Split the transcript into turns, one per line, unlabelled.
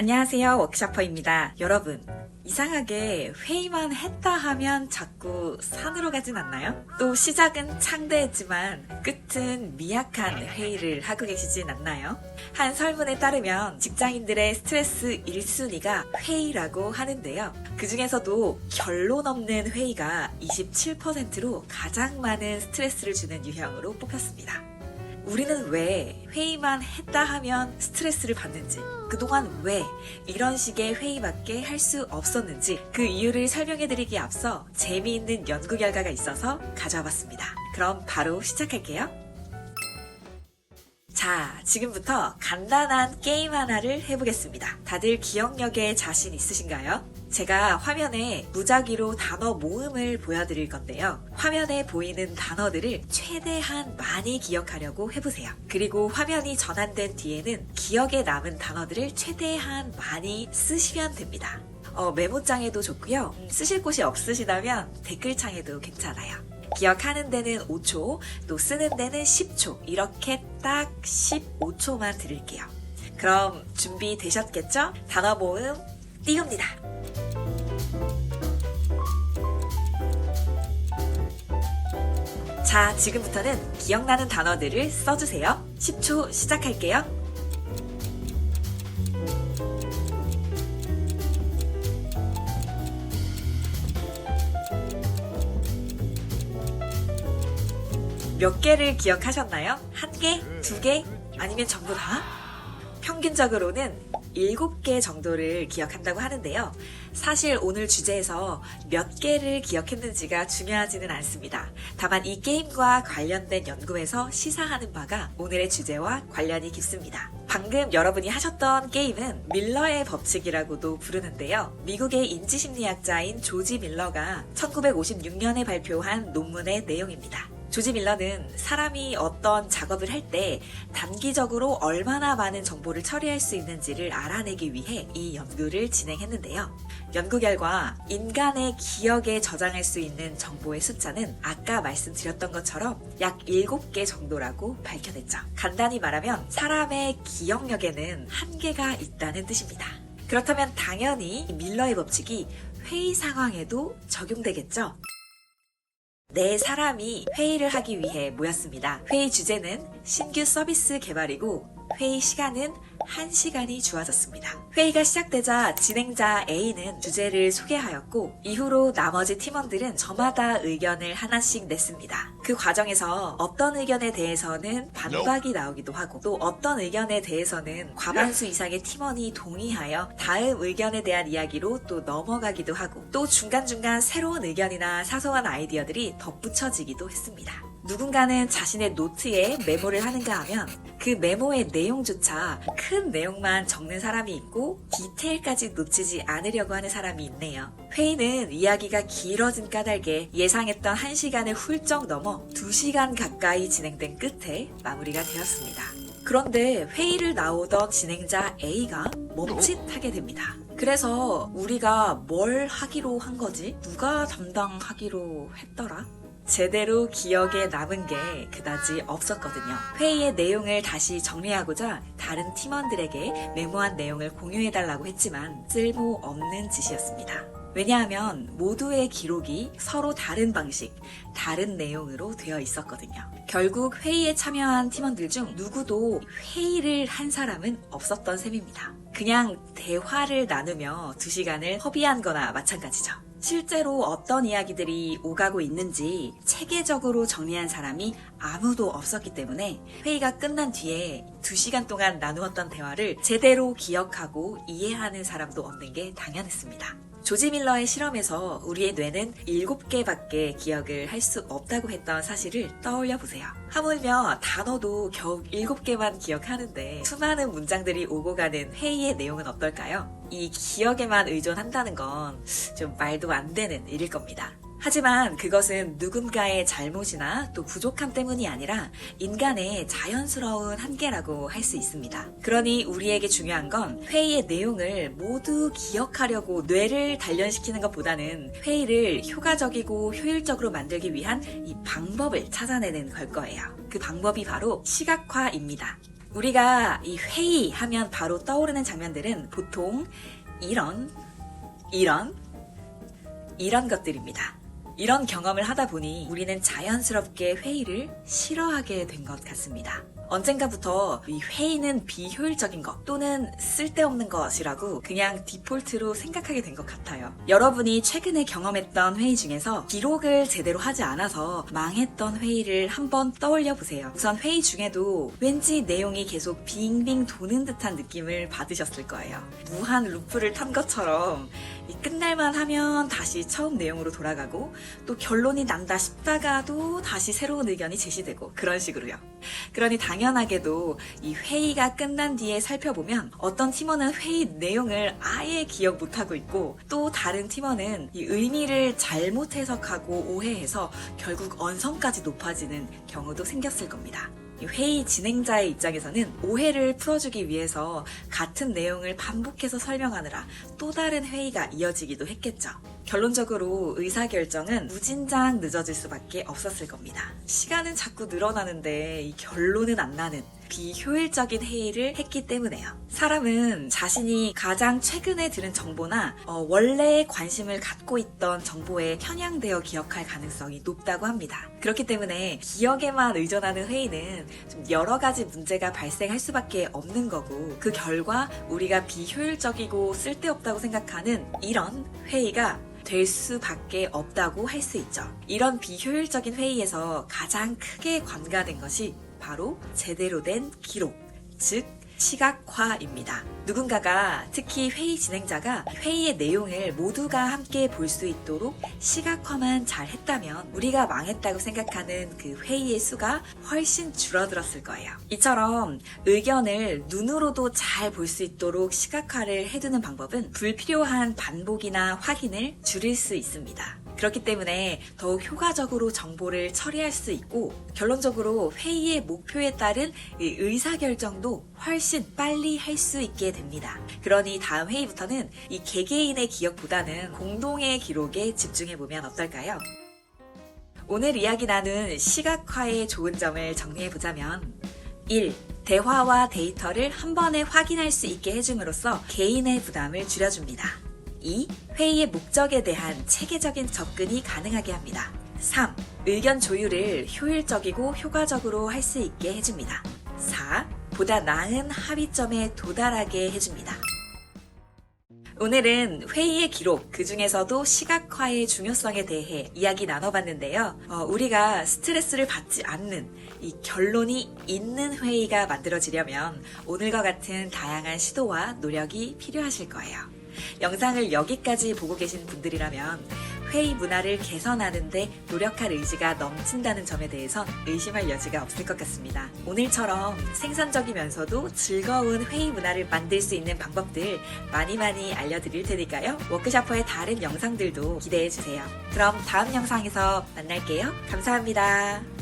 안녕하세요, 워크셔퍼입니다. 여러분, 이상하게 회의만 했다 하면 자꾸 산으로 가진 않나요? 또 시작은 창대했지만 끝은 미약한 회의를 하고 계시진 않나요? 한 설문에 따르면 직장인들의 스트레스 1순위가 회의라고 하는데요. 그 중에서도 결론 없는 회의가 27%로 가장 많은 스트레스를 주는 유형으로 뽑혔습니다. 우리는 왜 회의만 했다 하면 스트레스를 받는지, 그동안 왜 이런 식의 회의밖에 할 수 없었는지 그 이유를 설명해드리기에 앞서 재미있는 연구 결과가 있어서 가져와 봤습니다. 그럼 바로 시작할게요. 자, 지금부터 간단한 게임 하나를 해보겠습니다. 다들 기억력에 자신 있으신가요? 제가 화면에 무작위로 단어 모음을 보여드릴 건데요. 화면에 보이는 단어들을 최대한 많이 기억하려고 해보세요. 그리고 화면이 전환된 뒤에는 기억에 남은 단어들을 최대한 많이 쓰시면 됩니다. 메모장에도 좋고요. 쓰실 곳이 없으시다면 댓글창에도 괜찮아요. 기억하는 데는 5초, 또 쓰는 데는 10초, 이렇게 딱 15초만 드릴게요. 그럼 준비되셨겠죠? 단어 모음 띄웁니다. 자, 지금부터는 기억나는 단어들을 써주세요. 10초 시작할게요. 몇 개를 기억하셨나요? 한 개? 두 개? 아니면 전부 다? 평균적으로는 7개 정도를 기억한다고 하는데요. 사실 오늘 주제에서 몇 개를 기억했는지가 중요하지는 않습니다. 다만 이 게임과 관련된 연구에서 시사하는 바가 오늘의 주제와 관련이 깊습니다. 방금 여러분이 하셨던 게임은 밀러의 법칙이라고도 부르는데요. 미국의 인지심리학자인 조지 밀러가 1956년에 발표한 논문의 내용입니다. 조지 밀러는 사람이 어떤 작업을 할 때 단기적으로 얼마나 많은 정보를 처리할 수 있는지를 알아내기 위해 이 연구를 진행했는데요. 연구 결과 인간의 기억에 저장할 수 있는 정보의 숫자는 아까 말씀드렸던 것처럼 약 7개 정도라고 밝혀냈죠. 간단히 말하면 사람의 기억력에는 한계가 있다는 뜻입니다. 그렇다면 당연히 밀러의 법칙이 회의 상황에도 적용되겠죠. 네 사람이 회의를 하기 위해 모였습니다. 회의 주제는 신규 서비스 개발이고 회의 시간은 1시간이 주어졌습니다. 회의가 시작되자 진행자 A는 주제를 소개하였고 이후로 나머지 팀원들은 저마다 의견을 하나씩 냈습니다. 그 과정에서 어떤 의견에 대해서는 반박이 나오기도 하고 또 어떤 의견에 대해서는 과반수 이상의 팀원이 동의하여 다음 의견에 대한 이야기로 또 넘어가기도 하고 또 중간중간 새로운 의견이나 사소한 아이디어들이 덧붙여지기도 했습니다. 누군가는 자신의 노트에 메모를 하는가 하면 그 메모의 내용조차 큰 내용만 적는 사람이 있고 디테일까지 놓치지 않으려고 하는 사람이 있네요. 회의는 이야기가 길어진 까닭에 예상했던 1시간을 훌쩍 넘어 2시간 가까이 진행된 끝에 마무리가 되었습니다. 그런데 회의를 나오던 진행자 A가 멈칫하게 됩니다. 그래서 우리가 뭘 하기로 한 거지? 누가 담당하기로 했더라? 제대로 기억에 남은 게 그다지 없었거든요. 회의의 내용을 다시 정리하고자 다른 팀원들에게 메모한 내용을 공유해달라고 했지만 쓸모없는 짓이었습니다. 왜냐하면 모두의 기록이 서로 다른 방식, 다른 내용으로 되어 있었거든요. 결국 회의에 참여한 팀원들 중 누구도 회의를 한 사람은 없었던 셈입니다. 그냥 대화를 나누며 2시간을 허비한 거나 마찬가지죠. 실제로 어떤 이야기들이 오가고 있는지 체계적으로 정리한 사람이 아무도 없었기 때문에 회의가 끝난 뒤에 2시간 동안 나누었던 대화를 제대로 기억하고 이해하는 사람도 없는 게 당연했습니다. 조지 밀러의 실험에서 우리의 뇌는 7개밖에 기억을 할 수 없다고 했던 사실을 떠올려 보세요. 하물며 단어도 겨우 7개만 기억하는데 수많은 문장들이 오고 가는 회의의 내용은 어떨까요? 이 기억에만 의존한다는 건 좀 말도 안 되는 일일 겁니다. 하지만 그것은 누군가의 잘못이나 또 부족함 때문이 아니라 인간의 자연스러운 한계라고 할 수 있습니다. 그러니 우리에게 중요한 건 회의의 내용을 모두 기억하려고 뇌를 단련시키는 것보다는 회의를 효과적이고 효율적으로 만들기 위한 이 방법을 찾아내는 걸 거예요. 그 방법이 바로 시각화입니다. 우리가 이 회의 하면 바로 떠오르는 장면들은 보통 이런 것들입니다. 이런 경험을 하다 보니 우리는 자연스럽게 회의를 싫어하게 된 것 같습니다. 언젠가부터 이 회의는 비효율적인 것 또는 쓸데없는 것이라고 그냥 디폴트로 생각하게 된 것 같아요. 여러분이 최근에 경험했던 회의 중에서 기록을 제대로 하지 않아서 망했던 회의를 한번 떠올려 보세요. 우선 회의 중에도 왠지 내용이 계속 빙빙 도는 듯한 느낌을 받으셨을 거예요. 무한 루프를 탄 것처럼 끝날만 하면 다시 처음 내용으로 돌아가고 또 결론이 난다 싶다가도 다시 새로운 의견이 제시되고 그런 식으로요. 그러니 당연하게도 이 회의가 끝난 뒤에 살펴보면 어떤 팀원은 회의 내용을 아예 기억 못하고 있고 또 다른 팀원은 이 의미를 잘못 해석하고 오해해서 결국 언성까지 높아지는 경우도 생겼을 겁니다. 회의 진행자의 입장에서는 오해를 풀어주기 위해서 같은 내용을 반복해서 설명하느라 또 다른 회의가 이어지기도 했겠죠. 결론적으로 의사결정은 무진장 늦어질 수밖에 없었을 겁니다. 시간은 자꾸 늘어나는데 이 결론은 안 나는 비효율적인 회의를 했기 때문에요. 사람은 자신이 가장 최근에 들은 정보나 원래 관심을 갖고 있던 정보에 편향되어 기억할 가능성이 높다고 합니다. 그렇기 때문에 기억에만 의존하는 회의는 좀 여러 가지 문제가 발생할 수밖에 없는 거고 그 결과 우리가 비효율적이고 쓸데없다고 생각하는 이런 회의가 될 수밖에 없다고 할 수 있죠. 이런 비효율적인 회의에서 가장 크게 관가된 것이 바로 제대로 된 기록, 즉 시각화입니다. 누군가가, 특히 회의 진행자가 회의의 내용을 모두가 함께 볼 수 있도록 시각화만 잘 했다면 우리가 망했다고 생각하는 그 회의의 수가 훨씬 줄어들었을 거예요. 이처럼 의견을 눈으로도 잘 볼 수 있도록 시각화를 해두는 방법은 불필요한 반복이나 확인을 줄일 수 있습니다. 그렇기 때문에 더욱 효과적으로 정보를 처리할 수 있고 결론적으로 회의의 목표에 따른 의사결정도 훨씬 빨리 할 수 있게 됩니다. 그러니 다음 회의부터는 이 개개인의 기억보다는 공동의 기록에 집중해보면 어떨까요? 오늘 이야기 나눈 시각화의 좋은 점을 정리해보자면 1. 대화와 데이터를 한 번에 확인할 수 있게 해줌으로써 개인의 부담을 줄여줍니다. 2. 회의의 목적에 대한 체계적인 접근이 가능하게 합니다. 3. 의견 조율을 효율적이고 효과적으로 할 수 있게 해줍니다. 4. 보다 나은 합의점에 도달하게 해줍니다. 오늘은 회의의 기록, 그 중에서도 시각화의 중요성에 대해 이야기 나눠봤는데요. 우리가 스트레스를 받지 않는 이 결론이 있는 회의가 만들어지려면 오늘과 같은 다양한 시도와 노력이 필요하실 거예요. 영상을 여기까지 보고 계신 분들이라면 회의 문화를 개선하는데 노력할 의지가 넘친다는 점에 대해선 의심할 여지가 없을 것 같습니다. 오늘처럼 생산적이면서도 즐거운 회의 문화를 만들 수 있는 방법들 많이 알려드릴 테니까요. 워크샤퍼의 다른 영상들도 기대해주세요. 그럼 다음 영상에서 만날게요. 감사합니다.